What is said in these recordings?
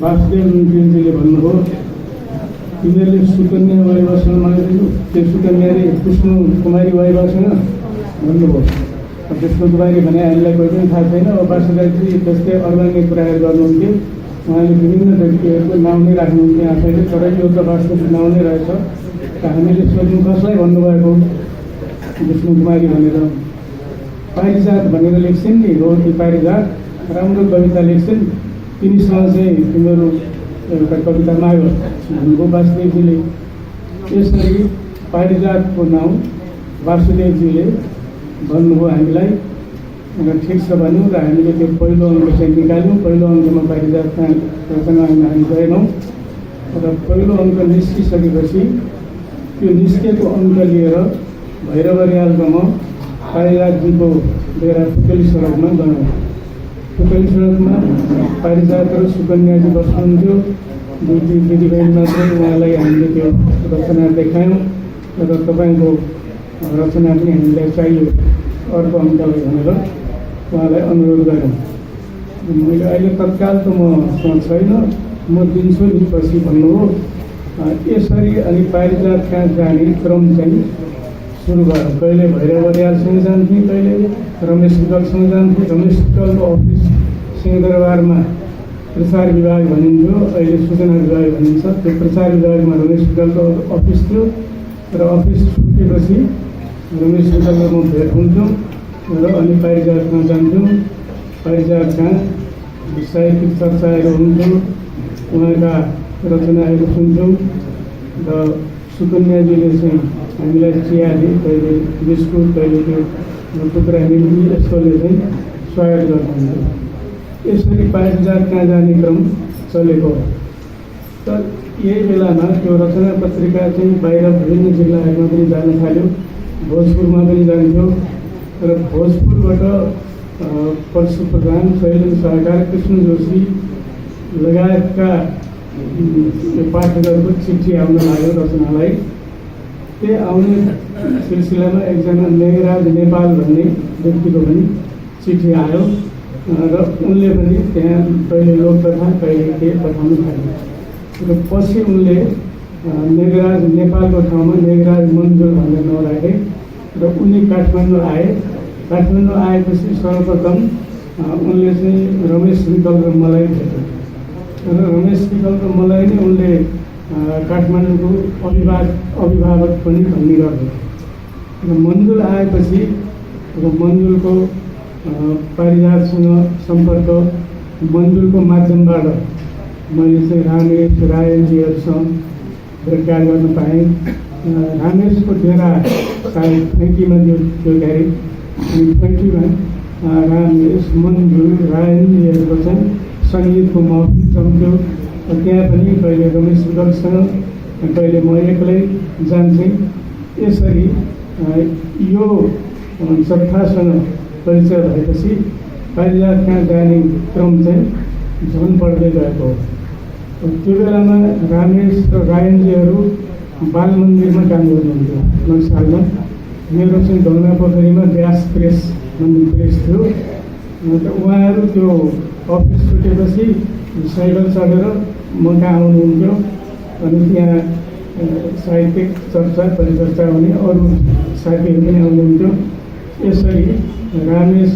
वासुदेव लुम्पिनजीले भन्नुभयो तिमीहरूले सुकन्या वाइवासँग माग्दैछौ, त्यो सुकन्याले विष्णु कुमारी वाइवासँग भन्नुभयो। विष्णु कुमारी भने हामीलाई कोही पनि थाहा छैन। वासुदेवजी जस्तै अर्ग्यानिक कुराहरू गर्नुहुन्थ्यो, उहाँले विभिन्न व्यक्तिहरूको नाउँ नै राख्नुहुन्थ्यो आफैले, तर यो त वास्तविक नाउँ नै रहेछ। हामीले सोध्यौँ कसलाई भन्नुभएको विष्णु कुमारी भनेर। पारिजात भनेर लेख्छन् नि, हो कि पारिजात राम्रो कविता लेख्छन्, तिनीसँग चाहिँ तिमीहरू एउटा कविता माग भन्नुभयो वासुदेवजीले। यसरी पारिजातको नाउँ वासुदेवजीले भन्नुभयो हामीलाई। ठिक छ भन्यौँ र हामीले त्यो पहिलो अङ्क चाहिँ निकाल्यौँ। पहिलो अङ्कमा पारिजातका रचनाहरूमा हामी गएनौँ र पहिलो अङ्क निस्किसकेपछि त्यो निस्केको अङ्क लिएर भैरव रियालकोमा पारिजातजीको डेरा फुकेली सडकमा गयौँ। फुकेली सडकमा पारिजात र सुकन्याजी बस्नुहुन्थ्यो। दुई दिदीबहिनी मात्रै, उहाँलाई हामीले त्यो रचना देखायौँ र तपाईँको रचना पनि हामीलाई चाहियो अर्को अङ्कलाई भनेर उहाँलाई अनुरोध गरौँ। मैले अहिले तत्काल त मसँग छैन, म दिन्छु नि पछि भन्नुभयो। यसरी अनि पारिजात कहाँ जाने क्रम चाहिँ सुरु भयो। कहिले भैरव रियालसँग जान्थेँ, कहिले रमेश विकलसँग जान्थेँ। रमेश विकलको अफिस सिंहदरबारमा प्रचार विभाग भनिन्थ्यो, अहिले सूचना विभाग भनिन्छ। त्यो प्रचार विभागमा रमेश विकलको अफिस थियो र अफिस छुटेपछि रमेश विकलको म भेट हुन्थ्यौँ र अनि पारिजातमा जान्थ्यौँ। पारिजातमा साहित्यिक चर्चाहरू हुन्थ्यो, उहाँका रचनाहरू सुन्थ्यौँ र सुकन्याजीले चाहिँ हामीलाई चिया दिए, कहिले बिस्कुट, कहिले त्यो टुक्रा निम्ति यस्तोले चाहिँ स्वागत गर्नुहुन्थ्यो। यसरी पारिजात कहाँ जाने क्रम चलेको। तर यही बेलामा त्यो रचना पत्रिका चाहिँ बाहिर विभिन्न जिल्लाहरूमा पनि जान थाल्यो, भोजपुरमा पनि जान्थ्यो र भोजपुरबाट परशु प्रधान, शैलेन्द्र सरकार, कृष्ण जोशी लगायतका पाठकहरूको चिठी आउन लाग्यो रचनालाई। त्यही आउने सिलसिलामा एकजना मेघराज नेपाल भन्ने व्यक्तिको पनि चिठी आयो र उनले पनि त्यहाँ कहिले लोककथा कहिले के पठाउनु थाले र पछि उनले मेघराज नेपालको ठाउँमा मेघराज मन्जुल भनेर नाउँ राखे र उनी काठमाडौँ आए। काठमाडौँ आएपछि सर्वप्रथम उनले चाहिँ रमेश विकल र मलाई भेटे र रमेश विकल र मलाई नै उनले काठमाडौँको अभिभावक पनि भन्ने गर्थे र मन्जुल आएपछि मन्जुलको पारिजातसँग सम्पर्क मन्जुलको माध्यमबाट मैले चाहिँ रामेश रायनजीहरूसँग भेटघाट गर्न पाएँ। रामेशको डेरा सायद फ्याङ्कीमा त्यो गरे अनि फ्याङ्कीमा रामेश मन्जुल रायनजीहरूको चाहिँ सङ्गीतको महफिल जम्थ्यो। त्यहाँ पनि कहिले रमेश विकलसँग, कहिले म एक्लै जान्थेँ। यसरी यो जत्थासँग परिचय भएपछि पारिजात कहाँ जाने क्रम चाहिँ झन् बढ्दै गएको हो। त्यो बेलामा रामेश र रायनजीहरू बाल मन्दिरमा काम गर्नुहुन्थ्यो नक्सालमा। मेरो चाहिँ ढङ्गा पोखरीमा व्यास प्रेस भन्ने प्रेस थियो। उहाँहरू त्यो अफिस छुटेपछि साइकल चढेर म कहाँ आउनुहुन्थ्यो अनि त्यहाँ साहित्यिक चर्चा परिचर्चा हुने अरू साथीहरू पनि आउनुहुन्थ्यो। यसरी रामेश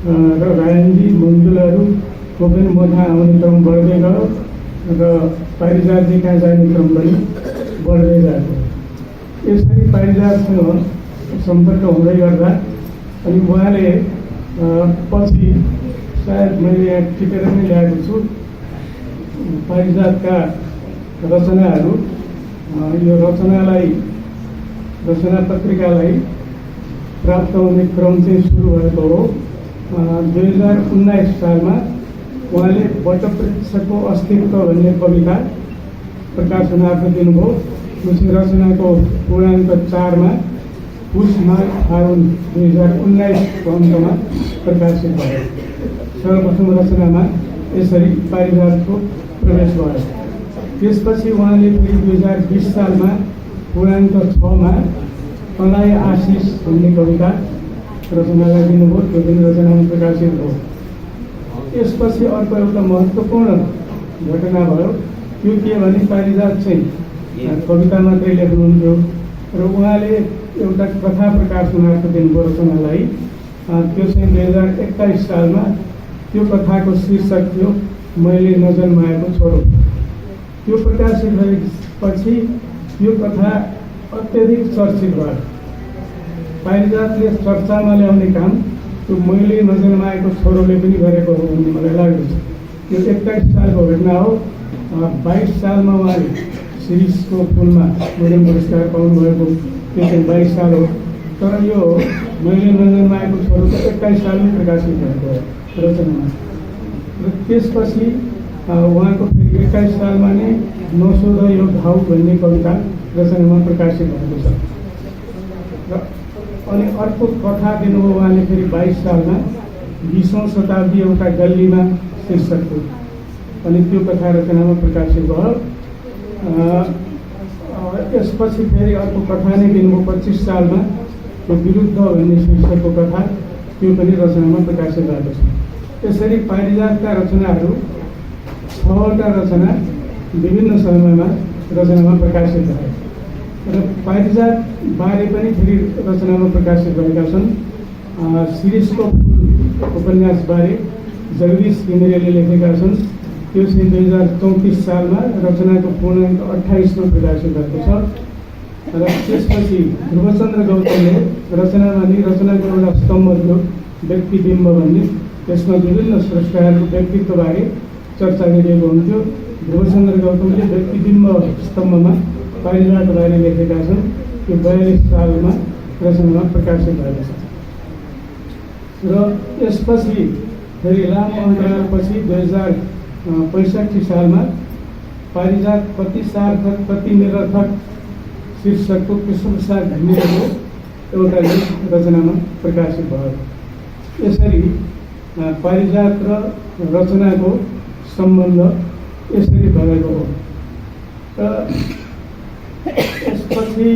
र रायनजी मन्जुलहरूको पनि म कहाँ आउने क्रम बढ्दै गयो र पारिजातजी कहाँ जाने क्रम पनि बढ्दै गएको। यसरी पारिजातसँग सम्पर्क हुँदै गर्दा अनि उहाँले पछि सायद मैले यहाँ टिपेर नै ल्याएको छु पारिजातका रचनाहरू। यो रचना पत्रिकालाई प्राप्त हुने क्रम चाहिँ सुरु भएको हो 2019 सालमा। उहाँले वटवृक्षको अस्तित्व भन्ने कविता प्रकाशनार्थ दिनुभयो। उसी रचनाको पूर्णाङ्क 4मा पुष माघ फागुन 2019को अन्तमा प्रकाशित भयो। सर्वप्रथम रचनामा यसरी पारिजातको प्रवेश भयो। त्यसपछि उहाँले फेरि 2020 सालमा पूर्णाङ्क 6मा तलाई आशिष भन्ने कविता रचनालाई दिनुभयो। त्यो पनि रचनामा प्रकाशित भयो। यसपछि अर्को एउटा महत्त्वपूर्ण घटना भयो। त्यो के भने पारिजात चाहिँ कविता मात्रै लेख्नुहुन्थ्यो र उहाँले एउटा कथा प्रकाशन मार्फत दिनुभयो रचनालाई। त्यो चाहिँ 2021 सालमा त्यो कथाको शीर्षक थियो मैले नजन्माएको छोरो। त्यो प्रकाशित भएपछि यो कथा अत्यधिक चर्चित भयो। पारिजातले चर्चामा ल्याउने काम त्यो मैले नजन्माएको छोरोले पनि गरेको हो भन्ने मलाई लाग्दछ। यो 21 सालको घटना हो। 22 सालमा उहाँले शिरीषको फुलमा नोबेल पुरस्कार पाउनुभएको, त्यो चाहिँ 22 साल हो। तर यो मैले नजन्माएको छोरो त 21 सालमै प्रकाशित भएको रचनामा। र त्यसपछि उहाँको फेरि 21 सालमा नै नसोध यो घाउ भन्ने कविता रचनामा प्रकाशित भएको छ। र अनि अर्को कथा दिनुभयो उहाँले फेरि 22 सालमा 20औं शताब्दी एउटा गल्लीमा शीर्षक थियो। अनि त्यो कथा रचनामा प्रकाशित भयो। यसपछि फेरि अर्को कथा नै दिनुभयो 25 सालमा त्यो विरुद्ध भन्ने शीर्षकको कथा, त्यो पनि रचनामा प्रकाशित भएको छ। यसरी पारिजातका रचनाहरू 6वटा रचना विभिन्न समयमा रचनामा प्रकाशित भए र पारिजात बारे पनि फेरि रचनामा प्रकाशित भएका छन्। शिरीषको फुल उपन्यासबारे जगदीश घिमिरेले लेखेका छन्। त्यो चाहिँ 2034 सालमा रचनाको पूर्णाङ्क 28मा प्रकाशित भएको छ। र त्यसपछि ध्रुवचन्द्र गौतमले रचनामा नि रचनाको एउटा स्तम्भ थियो व्यक्तिबिम्ब भन्ने, त्यसमा विभिन्न स्रष्टाहरूको व्यक्तित्वबारे चर्चा गरिएको हुन्थ्यो। ध्रुवचन्द्र गौतमले व्यक्तिबिम्ब स्तम्भमा पारिजातबारे लेखेका छन्। त्यो 42 सालमा रचनामा प्रकाशित भएको छ। र यसपछि फेरि लामो अन्तरालपछि 2065 सालमा पारिजात कति सार्थक कति निरर्थक शीर्षकको कृष्णप्रसाद घिमिरेको एउटा लेख रचनामा प्रकाशित भयो। यसरी पारिजात र रचनाको सम्बन्ध यसरी भएको हो। र यसपछि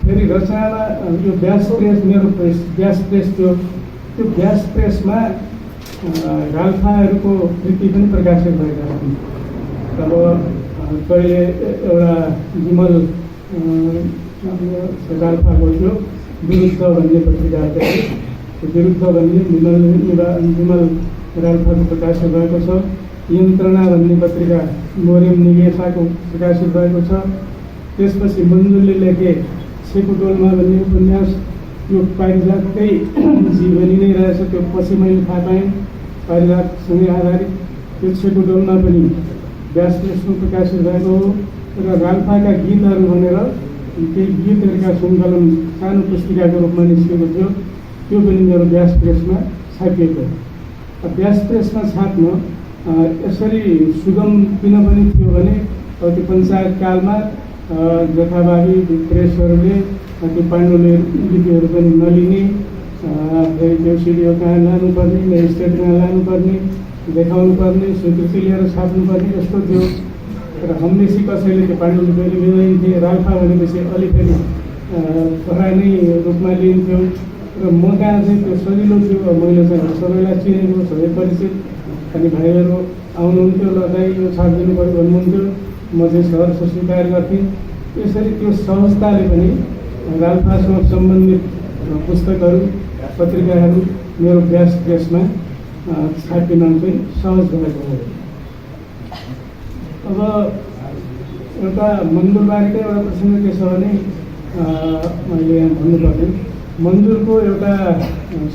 फेरि रचनामा यो व्यास प्रेस, मेरो प्रेस व्यास प्रेस थियो। त्यो व्यास प्रेसमा राल्फाहरूको कृति पनि प्रकाशित भएका छन्। अब कहिले एउटा विमल राल्फाको थियो विरुद्ध भन्ने पत्रिका थियो। विरुद्ध भन्ने विमल राल्फाको प्रकाशित भएको छ। यन्त्रणा भन्ने पत्रिका मोरेम निगेसाको प्रकाशित भएको छ। त्यसपछि मन्जुरले लेखे छेकुटोलमा भन्ने उपन्यास, यो पारिजातकै जीवनी नै रहेछ। त्यो पछि मैले थाहा पाएँ पारिजातसँगै आधारित। त्यो छेकुटोलमा पनि व्यास प्रेसमा प्रकाशित भएको हो। र राल्फाका गीतहरू भनेर केही गीतहरूका सङ्कलन सानो पुस्तिकाको रूपमा निस्केको थियो। त्यो पनि मेरो व्यास प्रेसमा छापिएको हो। व्यास प्रेसमा छाप्न यसरी सुगम किन पनि थियो भने त्यो पञ्चायत कालमा जथाभावी प्रेसहरूले त्यो पाण्डुलिपिहरू पनि नलिने, फेरि त्यो सिडिओ कहाँ लानुपर्ने, मेजिस्ट्रेट कहाँ लानुपर्ने, देखाउनु पर्ने, स्वीकृति लिएर छाप्नुपर्ने, यस्तो थियो। र हमेसी कसैले त्यो पाण्डुलिपिहरू लिँदैन्थे। राल्फा भनेपछि अलि फेरि खरा नै रूपमा लिइन्थ्यो। र म कहाँ चाहिँ त्यो सजिलो थियो। मैले चाहिँ सबैलाई चिनेको, सबै परिचित। अनि भाइहरू आउनुहुन्थ्यो, ल दाइ यो छापिदिनु पऱ्यो भन्नुहुन्थ्यो। म चाहिँ सहर स्वीकार गर्थेँ। यसरी त्यो सहजताले पनि राल्फासँग सम्बन्धित पुस्तकहरू पत्रिकाहरू मेरो व्यास प्रेसमा छापिन चाहिँ सहज भएको हो। अब एउटा मन्जुरबारेकै एउटा प्रसङ्ग के छ भने मैले यहाँ भन्नुपर्ने मन्जुरको एउटा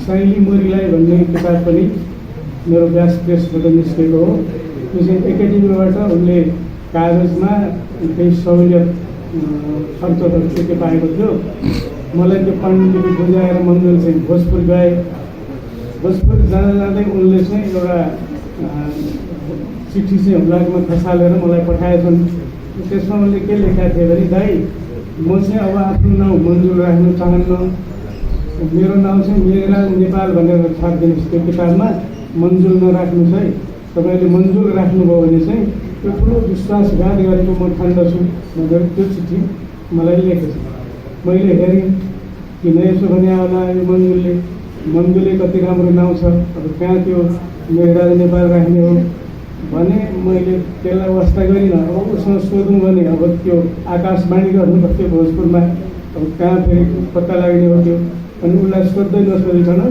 शैली मोरीलाई भन्ने किताब पनि मेरो व्यास प्रेसबाट निस्केको हो। त्यो चाहिँ एकाडेमीबाट उनले कागजमा केही सहुलियत खर्चहरू के पाएको थियो। मलाई त्यो पाण्डुलिपि बुझाएर मन्जुर चाहिँ भोजपुर गए। भोजपुर जाँदा जाँदै उनले चाहिँ एउटा चिठी चाहिँ हुलाकमा खसालेर मलाई पठाएछन्। त्यसमा उनले के लेखेका थिए भने दाइ म चाहिँ अब आफ्नो नाउँ मन्जुर राख्न चाहन्न, मेरो नाउँ चाहिँ मेघराज नेपाल भनेर छापिदिनुहोस्। त्यो किताबमा मन्जुर नराख्नुहोस् है, तपाईँले मन्जुर राख्नुभयो भने चाहिँ त्यो ठुलो विश्वासघात गरेको म ठान्दछु भनेर त्यो चिठी मलाई लेखेछ। मैले हेरेँ किन यसो भने होला यो मन्जुरले कति राम्रो नाउँ छ, अब कहाँ त्यो मेघराज नेपाल राख्ने हो। भने मैले त्यसलाई वास्ता गरिनँ। अब उसँग सोधौँ भने अब त्यो आकाशवाणी गर्नु पर्थ्यो भोजपुरमा, अब कहाँ फेरि पत्ता लाग्ने हो त्यो। अनि उसलाई सोध्दै नसोधिकन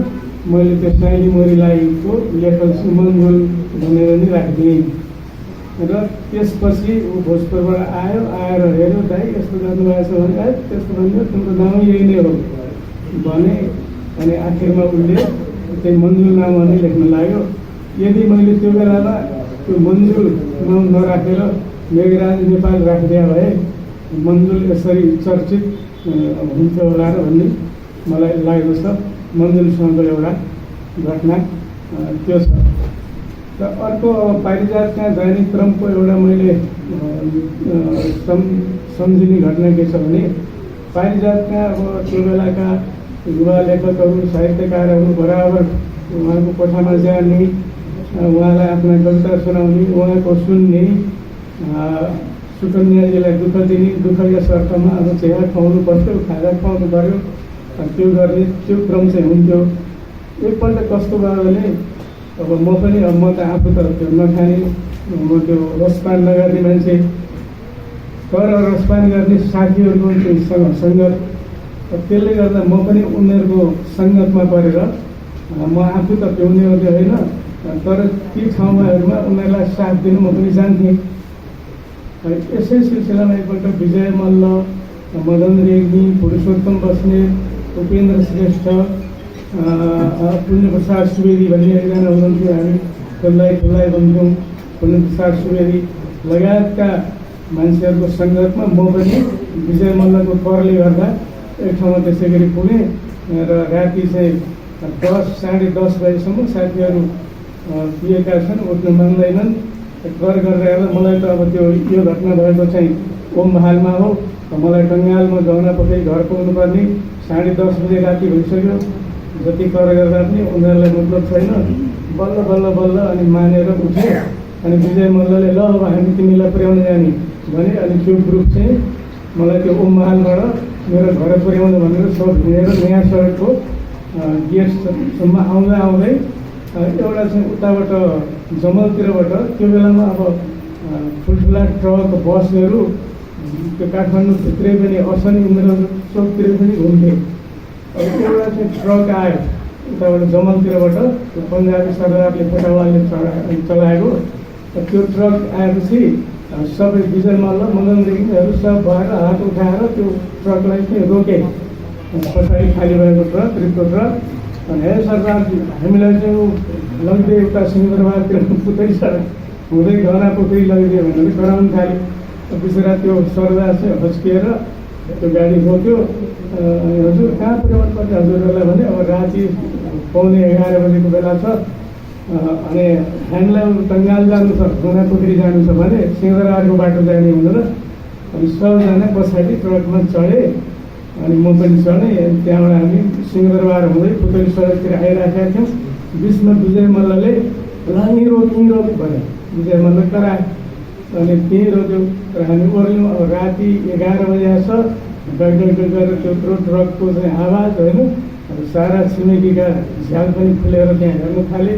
मैले त्यो साइली मोरीलाईको लेखल सुमङ्गोल भनेर नि राखिदिएँ। र त्यसपछि ऊ भोजपुरबाट आएर हेऱ्यो, दाइ यस्तो गर्नुभएको छ भने त्यस्तो भन्यो, तिम्रो नाम यही नै हो भने। अनि आखिरमा उसले त्यही मन्जुल नाम नै लेख्न लाग्यो। यदि मैले त्यो बेलामा त्यो मन्जुल नाम नराखेर मेघराज नेपाल राखिदिए भए मन्जुल यसरी चर्चित हुन्थ्यो होला र भन्ने मलाई लागेको छ। मन्जुलसँगको एउटा घटना त्यो छ। र अर्को पारिजातका दैनिक क्रमको एउटा मैले सम्झिने घटना के छ भने, पारिजातका अब त्यो बेलाका युवा लेखकहरू साहित्यकारहरू बराबर उहाँको कोठामा जाने, उहाँलाई आफ्ना कविता सुनाउने, उहाँको सुन्ने, सुकन्याजीलाई दुःख दिने, दुःखका अर्थमा अब चिया खुवाउनु पर्थ्यो, खाजा खुवाउनु पऱ्यो, त्यो गर्ने त्यो क्रम चाहिँ हुन्थ्यो। एकपल्ट कस्तो भयो भने अब म त आफू त त्यो नखाने, म त्यो रसपान नगर्ने मान्छे, तर रसपान गर्ने साथीहरूको सङ्गत, त्यसले गर्दा म पनि उनीहरूको सङ्गतमा परेर म आफू त पिउने मात्रै होइन, तर ती ठाउँहरूमा उनीहरूलाई साथ दिनु म पनि जान्थेँ। यसै सिलसिलामा एकपल्ट विजय मल्ल, मदन रेग्मी, पुरुषोत्तम बस्नेत, उपेन्द्र श्रेष्ठ, पुण्यप्रसाद सुवेदी भन्ने एकजना हुनुहुन्थ्यो, हामी ठुल्लाई भन्थ्यौँ, पुण्यप्रसाद सुवेदी लगायतका मान्छेहरूको सङ्गतमा म पनि विजय मल्लको करले गर्दा एक ठाउँमा त्यसै गरी पुगेँ। र राति चाहिँ 10 साढे 10 बजीसम्म साथीहरू पिएका छन्, उठ्न मान्दैनन्, कर गरेर मलाई त अब त्यो यो घटना भएको चाहिँ ओम हालमा हो, मलाई टङ्गालमा गहना पकाइ घर पुग्नुपर्ने, 10:30 बजे राति भइसक्यो, जति कर गर्दा पनि उनीहरूलाई मतलब छैन। बल्ल बल्ल बल्ल अनि मानेर उठ्यो। अनि विजय मल्लले ल अब हामी तिमीलाई पुर्याउन जाने भने, अनि त्यो ग्रुप चाहिँ मलाई त्यो ओम महालबाट मेरो घर पुर्याउनु भनेर सब हिँडेर नयाँ सडकको गेटसम्म आउँदै एउटा चाहिँ उताबाट जमलतिरबाट, त्यो बेलामा अब ठुल्ठुला ट्रक बसहरू त्यो काठमाडौँभित्रै पनि असनी इन्द्र चौकतिर पनि घुम्थे। एउटा चाहिँ ट्रक आयो उताबाट जमलतिरबाट, पन्जाबी सरदारले पेटावालले चलाएको। त्यो ट्रक आएपछि सबै विजय मल्ल, मदन रेग्मीहरू सब भएर हात उठाएर त्यो ट्रकलाई चाहिँ रोके। पछाडि खाली भएको ट्रक, रिक्तो ट्रक। अनि हे सरदारजी, हामीलाई चाहिँ लगिदियो उता सिंहदरबारतिर पुतरी सडक हुँदै गहना पोखरी लगिदियो भनेर कराउनु थाल्यो। बिचरा त्यो सरदार चाहिँ हस्किएर त्यो गाडी रोक्यो। हजुर कहाँ पुर्याउनु पर्छ हजुरहरूलाई भने, अब राति 11:15 बजेको बेला छ, अनि हामीलाई टङ्गाल जानु छ, गहना पोखरी जानु छ भने सिंहदरबारको बाटो जाने हुँदैन। अनि सबजना पछाडि ट्रकमा चढे, अनि म पनि चढेँ। त्यहाँबाट हामी सिंहदरबार हुँदै पुतली सडकतिर आइरहेका थियौँ। बिचमा विजय मल्लले यहीँ रोक भने विजय मल्ल करायो। अनि त्यहीँ रोक्यो र हामी ओर्ल्यौँ। अब राति 11 बजे छ, गएर त्यो ट्रकको चाहिँ आवाज होइन, अब सारा छिमेकीका झ्याल पनि खुलेर त्यहाँ हेर्न थाले।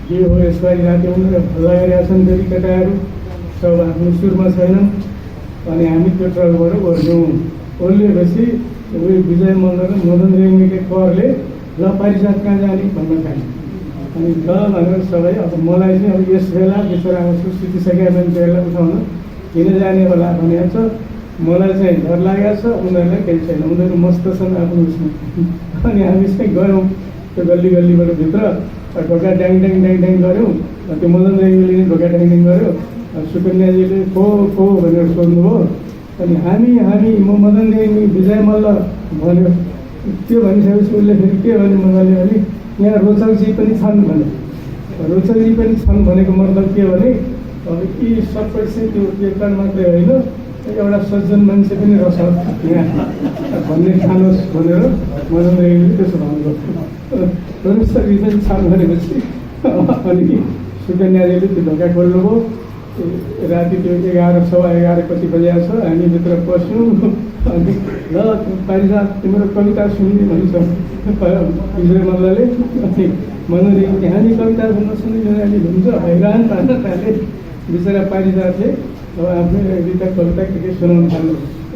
के हो यसपालि राति उनीहरू हल्ला गरिरहेका छन्, फेरि केटाहरू सब आफ्नो सुरमा छैनन्। अनि हामी त्यो ट्रकबाट ओर्लिएपछि विजय मल्ल र मदन रेग्मीको करले ल पारिजात कहाँ जाने भन्न थाल्यो। अनि ल भनेर सबै, अब मलाई चाहिँ अब यस बेला बिचरा सुतिसकेका मान्छेहरूलाई उठाउन किन जाने होला भनेको छ। मलाई चाहिँ डर लागेको छ, उनीहरूलाई केही छैन, उनीहरू मस्त छन् आफ्नो उसमा। अनि हामी चाहिँ गयौँ त्यो गल्लीबाट भित्र, ढोका ड्याङ गऱ्यौँ। त्यो मदन रेग्मीले ढोका ड्याङ गऱ्यो। सुकन्याजीले को भनेर सोध्नुभयो। अनि हामी म मदन रेग्मी, विजय मल्ल भन्यो। त्यो भनिसकेपछि उसले फेरि के भन्यो मजाले भने, यहाँ रोचकजी पनि छन् भने। रोचकजी पनि छन् भनेको मतलब के भने, अब यी सबै चाहिँ त्यो एकल मात्रै होइन, एउटा सज्जन मान्छे पनि रहेछ यहाँ भन्ने ठानोस् भनेर मदन रेग्मीले त्यसो भन्नुभयो। रोचकजी पनि छन् भनेपछि अनि सुकन्याजीले त्यो ढोका खोल्नुभयो। राति त्यो 11:15 कति बजेको छ, हामी भित्र पस्यौँ। अनि ल पारिजात तिम्रो कविता सुन्ने भन्छ विजय मल्लले। अनि मनोरी त्यहाँनि कविता सुन्न सुनिरहने हुन्छ, हैरान पार्न थाले बिचरा पारिजातले। अब आफ्नो कविता के के सुनाउनु थाल्नु।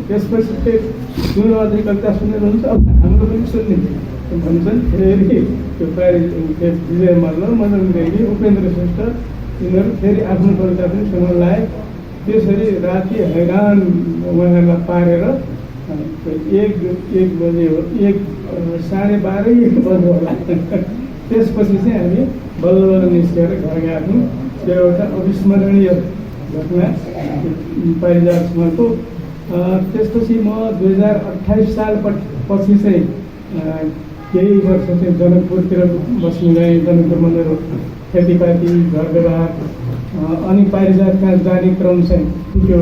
त्यसपछि चाहिँ सुन अझै कविता सुनेर हुन्छ, अब हाम्रो पनि सुन्ने भन्छन्। फेरि त्यो विजय मल्ल, मदन देवी, उपेन्द्र श्रेष्ठ यिनीहरू फेरि आफ्नो कविता पनि सुनाउन लाए। त्यसरी राति हैरान उहाँहरूलाई पारेर 1 बजे हो, 12:30 1 बजे होला। त्यसपछि चाहिँ हामी बल्ल बल्ल निस्केर घर गएका थियौँ। त्यो एउटा अविस्मरणीय घटना पारिजातसँगको। त्यसपछि म 2028 साल पछि चाहिँ केही वर्ष चाहिँ जनकपुरतिर बस्नु गएँ। जनकपुरमा मेरो खेतीपाती, घर व्यवहार, अनि पारिजातका जाने क्रम चाहिँ पुग्यो।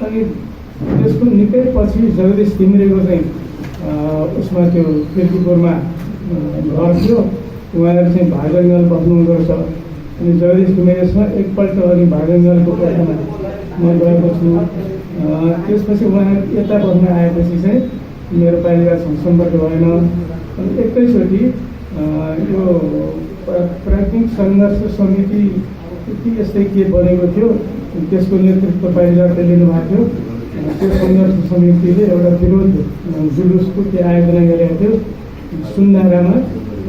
अनि त्यसको निकै पछि जगदीश तिम्रेको चाहिँ उसमा त्यो किर्तिपुरमा घर थियो। उहाँहरू चाहिँ भाजङ्गल बस्नु गर्छ। अनि जगदीश तिम्रेसँग एकपल्ट अनि भाजङ्गलको कोठामा म गएको छु। त्यसपछि उहाँहरू यता बस्न आएपछि चाहिँ मेरो पारिजातसँग सम्पर्क भएन। अनि एकैचोटि यो प्राथमिक सङ्घर्ष समिति यस्तै के बनेको थियो, त्यसको नेतृत्व पारिजातले लिनुभएको थियो। त्यो सङ्घर्ष समितिले एउटा विरोध जुलुसको त्यो आयोजना गरेको थियो सुन्दारामा।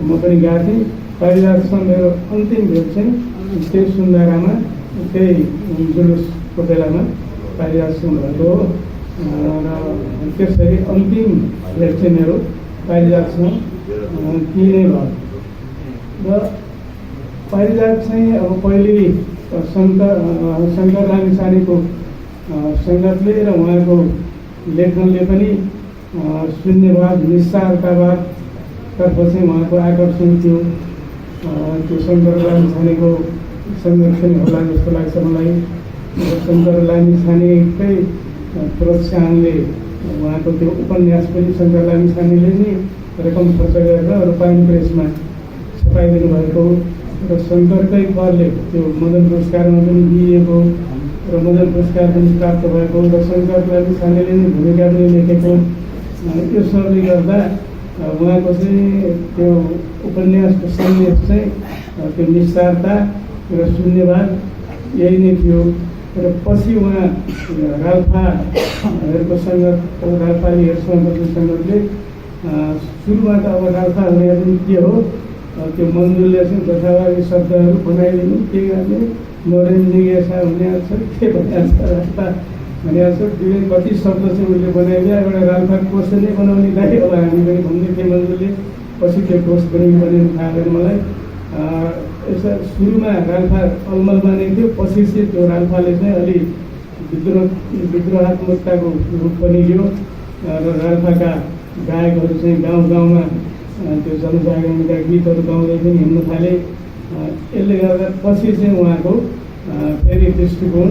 म पनि गएको थिएँ। पारिजातसँग मेरो अन्तिम भेट चाहिँ त्यही सुन्दारामा, त्यही जुलुसको बेलामा पारिजातसँग भएको हो। र त्यसरी अन्तिम भेट चाहिँ मेरो पारिजातसँग ती नै भयो। र पारिजात चाहिँ अब पहिले शङ्कर लामिछानेको सङ्गतले र उहाँको लेखनले पनि शून्यवाद, निस्सारतावादतर्फ चाहिँ उहाँको आकर्षण थियो। त्यो शङ्कर लामिछानेको संरक्षण होला जस्तो लाग्छ मलाई। शङ्कर लामिछानेकै प्रोत्साहनले उहाँको त्यो उपन्यास पनि शङ्कर लामिछानेले नै रकम खर्च गरेर रूपायन प्रेसमा छपाइदिनु भएको र शङ्करकै करले त्यो मदन पुरस्कारमा पनि दिइएको र मदन पुरस्कार पनि प्राप्त भएको र शङ्कर लामिछानेले नै भूमिका पनि लेखेको। यो सबले गर्दा उहाँको चाहिँ त्यो उपन्यासको सन्देश चाहिँ त्यो निस्सारता र शून्यवाद यही नै थियो। र पछि उहाँ राल्पाहरूको सङ्गत, राल्पालीहरूसँग बस्ने सङ्गतले सुरुमा त अब राल्पा हुने पनि के हो, त्यो मन्जुलले चाहिँ जथाभावी शब्दहरू बनाइदिनु, के गर्ने, नरेन्द्रियसा हुने छ, के भनिहाल्छ, राल्पा भनिहाल्छ। कति शब्द चाहिँ उसले बनाइदियो। एउटा राल्पा कोष नै बनाउने दाइ अब हामी पनि भन्दै थिएँ मन्जुलले। पछि त्यो कोष पनि बनेर थाहा भएन मलाई। यसो सुरुमा राल्पा अलमलमा नै थियो, पछि चाहिँ त्यो राल्पाले चाहिँ अलि विद्रोहात्मकताको रूप पनि लियो र राल्पाका गायकहरू चाहिँ गाउँ गाउँमा त्यो जनजागरणका गीतहरू गाउँदै पनि हिँड्न थाले। यसले गर्दा पछि चाहिँ उहाँको फेरि दृष्टिकोण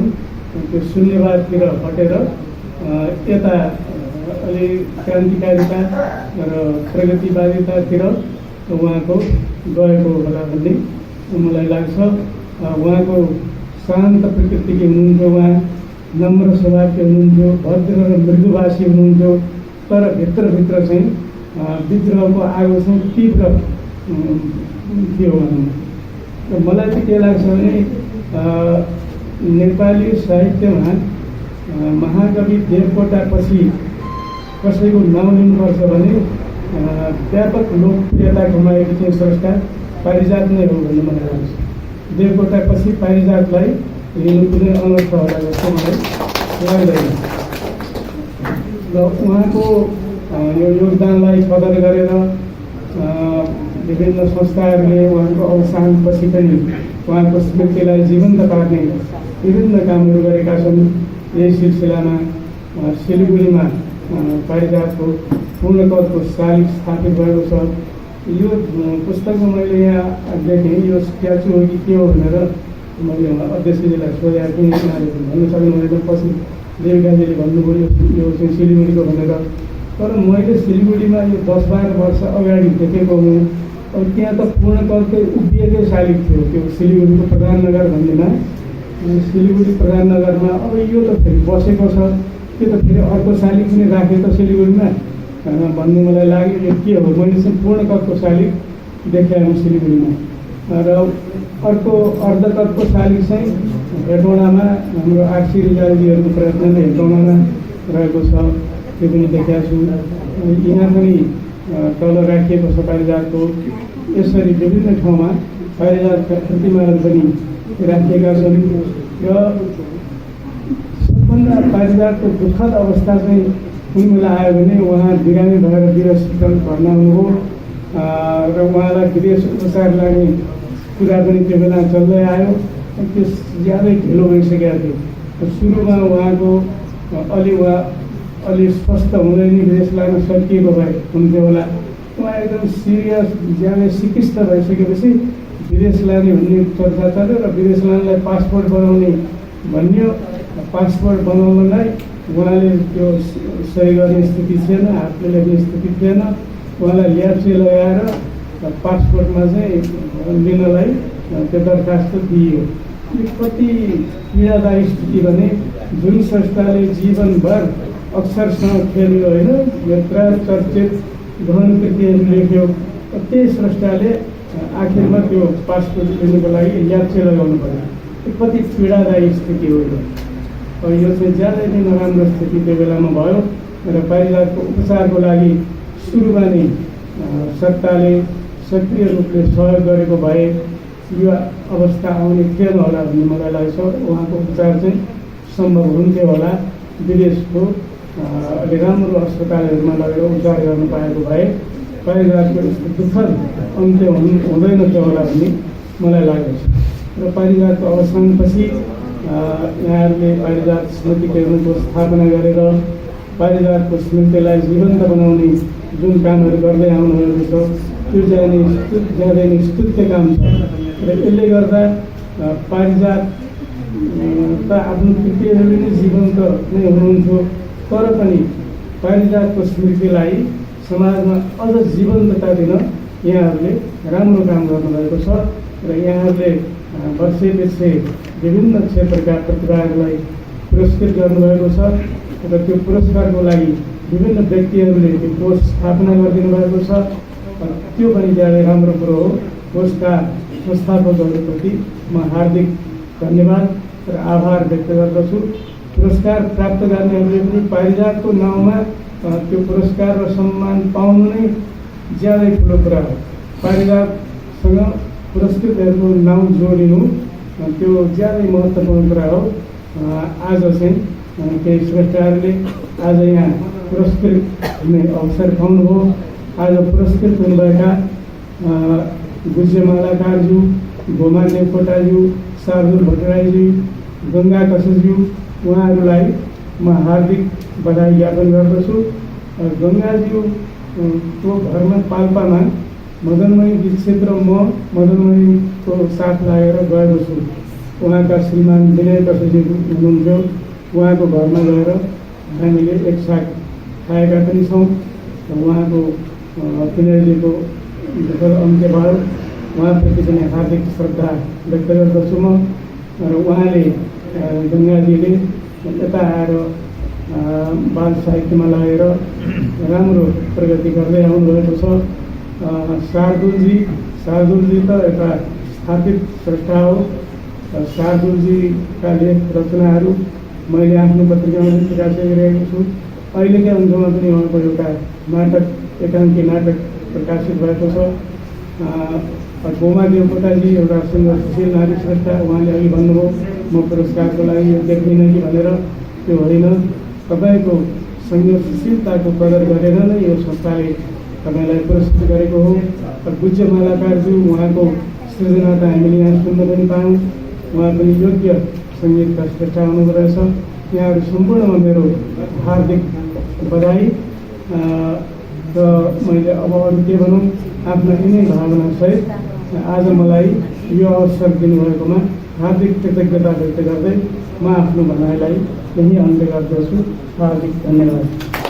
त्यो शून्यवादतिर हटेर यता अलि क्रान्तिकारिता र प्रगतिवादितातिर उहाँको गएको होला भन्ने मलाई लाग्छ। उहाँको शान्त प्रकृतिकी हुनुहुन्थ्यो, उहाँ नम्र स्वभावको हुनुहुन्थ्यो, भद्र र मृदुभाषी हुनुहुन्थ्यो। तर भित्रभित्र चाहिँ विद्रोहको आगो चाहिँ तीव्र थियो भनौँ। र मलाई चाहिँ के लाग्छ भने नेपाली साहित्यमा महाकवि देवकोटापछि कसैको नाउँ लिनुपर्छ भने व्यापक लोकप्रियता कमाएको चाहिँ स्रष्टा पारिजात नै हो भन्ने मलाई लाग्छ। देवकोटापछि पारिजातलाई लिनु कुनै अनर्थ होला जस्तो मलाई लाग्दैन। र उहाँको यो योगदानलाई कदर गरेर विभिन्न संस्थाहरूले उहाँको अवसानपछि पनि उहाँको स्मृतिलाई जीवन्त पार्ने विभिन्न कामहरू गरेका छन्। यही सिलसिलामा सिलिगुडीमा पारिजातको पूर्णतत्व शालिग स्थापित भएको छ। यो पुस्तकमा मैले यहाँ देखेँ, यो स्ट्याचु हो कि के हो भनेर मैले अध्यक्षजीलाई सोधेको थिएँ। भन्नु सक्नुभएन। पछि देविकाजीले भन्नुभयो यो चाहिँ सिलिगुडीको भनेर। तर मैले सिलिगुडीमा यो 10-12 वर्ष अगाडि देखेको हुँ। अब त्यहाँ त पूर्णतत्वै उभिएकै शालिग थियो, त्यो सिलिगुडीको प्रधान नगर भन्नेमा। सिलिगुडी प्रधान नगरमा अब यो त फेरि बसेको छ, त्यो त फेरि अर्को शालिग पनि राख्यो त सिलिगुडीमा भन्ने मलाई लाग्यो। यो के हो? मैले चाहिँ पूर्णतत्व शालिग देखायौँ सिलगढीमा। र अर्को अर्धतत्त्वशाली चाहिँ हेटौँडामा हाम्रो आरसी रिजालजीहरूको प्रयत्नले हेटौँडामा रहेको छ, त्यो पनि देखाएको छु। यहाँ पनि तल राखिएको छ पारिजातको। यसरी विभिन्न ठाउँमा पारिजातका प्रतिमाहरू पनि राखिएका छन्। र सबभन्दा पारिजातको दुःखद अवस्था चाहिँ कुन बेला आयो भने उहाँ बिरामी भएर विदेश भर्ना हुनुभयो र उहाँलाई विदेश उपचार लाग्ने कुरा पनि त्यो बेला चल्दै आयो। त्यो ज्यादै ढिलो भइसकेको थियो। सुरुमा उहाँको अलि स्वस्थ हुँदै नै विदेश लाग्न सकिएको भए हुन्थ्यो होला। उहाँ एकदम सिरियस ज्यादै सिकिस्त भइसकेपछि विदेश लाने भन्ने चर्चा चल्यो र विदेश लानेलाई पासपोर्ट बनाउने भनियो। पासपोर्ट बनाउनलाई उहाँले त्यो सही गर्ने स्थिति थिएन, हातले लेख्ने स्थिति थिएन। उहाँलाई ल्याप्चे लगाएर पासपोर्टमा चाहिँ लिनलाई त्यो दरखास्त दिइयो। कति पीडादायी स्थिति भने जुन संस्थाले जीवनभर अक्षरसँग खेल्यो होइन, यत्र चर्चित गहन कृतिहरू लेख्यो, त्यही स्रष्टाले आखिरमा त्यो पासपोर्ट लिनुको लागि ल्याप्चे लगाउनु पर्यो। त्यो कति पीडादायी स्थिति हो यो। यो चाहिँ ज्यादै नै नराम्रो स्थिति त्यो बेलामा भयो र पारिजातको उपचारको लागि सुरुमा नै सत्ताले सक्रिय रूपले सहयोग गरेको भए यो अवस्था आउने थिएन होला भन्ने मलाई लाग्छ। उहाँको उपचार चाहिँ सम्भव हुन्थ्यो होला। विदेशको अलि राम्रो अस्पतालहरूमा लगेर उपचार गर्न पाएको भए पारिजातको यस्तो दुःखद अन्त्य हुँदैन थियो होला भन्ने मलाई लाग्दछ। र पारिजातको अवसानपछि यहाँहरूले पारिजात स्मृति केन्द्रको स्थापना गरेर पारिजातको स्मृतिलाई जीवन्त बनाउने जुन कामहरू गर्दै आउनुभएको छ, त्यो ज्यादै नै स्तुत्य काम छ। र यसले गर्दा पारिजात त आफ्नो कृतिहरूले नै जीवन्त नै हुनुहुन्थ्यो, तर पनि पारिजातको स्मृतिलाई समाजमा अझ जीवन्तता दिन यहाँहरूले राम्रो काम गर्नुभएको छ। र यहाँहरूले वर्षेपछि विभिन्न क्षेत्रका प्रतिभाहरूलाई पुरस्कृत गर्नुभएको छ र त्यो पुरस्कारको लागि विभिन्न व्यक्तिहरूले त्यो कोष स्थापना गरिदिनु भएको छ। त्यो पनि ज्यादै राम्रो कुरो हो। कोषका संस्थापकहरूप्रति म हार्दिक धन्यवाद र आभार व्यक्त गर्दछु। पुरस्कार प्राप्त गर्नेहरूले पनि पारिजातको नाउँमा त्यो पुरस्कार र सम्मान पाउनु नै ज्यादै ठुलो कुरा हो। पारिजातसँग पुरस्कृतहरूको नाउँ जोडिनु त्यो ज्यादै महत्त्वपूर्ण कुरा हो। आज चाहिँ केही श्रेष्ठहरूले आज यहाँ पुरस्कृत हुने अवसर पाउनुभयो। आज पुरस्कृत हुनुभएका गुज्यमालाकारज्यू, गोमा देवकोटाज्यू, शार्दुल भट्टराईज्यू, गङ्गा कसज्यू, उहाँहरूलाई म हार्दिक बधाई ज्ञापन गर्दछु। गङ्गाज्यूको घरमा पाल्पामा मदनमणि दीक्षित र म मदनमणिको साथ लागेर गएको छु। उहाँका श्रीमान विनय कसज्यू हुनुहुन्थ्यो। उहाँको घरमा गएर हामीले एकसाथ खाएका पनि छौँ। उहाँको विनयजीको दुःखद अन्त्य भयो। उहाँप्रति पनि हार्दिक श्रद्धा व्यक्त गर्दछु म। र उहाँले गङ्गाजीले यता आएर बाल साहित्यमा लागेर राम्रो प्रगति गर्दै आउनुभएको छ। शार्दुलजी त एउटा स्थापित स्रष्टा हो। शार्दुलजीका लेख रचनाहरू मैले आफ्नो पत्रिकामा पनि प्रकाशित छु। अहिलेकै अङ्कमा पनि उहाँको एउटा नाटक, एकाङ्की नाटक प्रकाशित भएको छ। गोमा देवकोटाजी एउटा सङ्घर्षशील नारी स्रष्टा। उहाँले अघि भन्नुभयो म पुरस्कारको लागि यो देख्दिनँ कि भनेर, त्यो होइन। तपाईँको सङ्घर्षशीलताको कदर गरेर नै यो संस्थाले तपाईँलाई पुरस्कृत गरेको हो। गुज्यमालाकारज्यू, उहाँको सृजना त हामीले यहाँ सुन्न पनि पायौँ। उहाँ पनि योग्य सङ्गीतका श्रेष्ठा हुनुहुँदो रहेछ। यहाँहरू सम्पूर्णमा मेरो हार्दिक बधाई। र मैले अब अरू के भनौँ, आफ्ना यिनै भावनासहित आज मलाई यो अवसर दिनुभएकोमा हार्दिक कृतज्ञता व्यक्त गर्दै म आफ्नो भनाइलाई यही अन्त्य गर्दछु। हार्दिक धन्यवाद।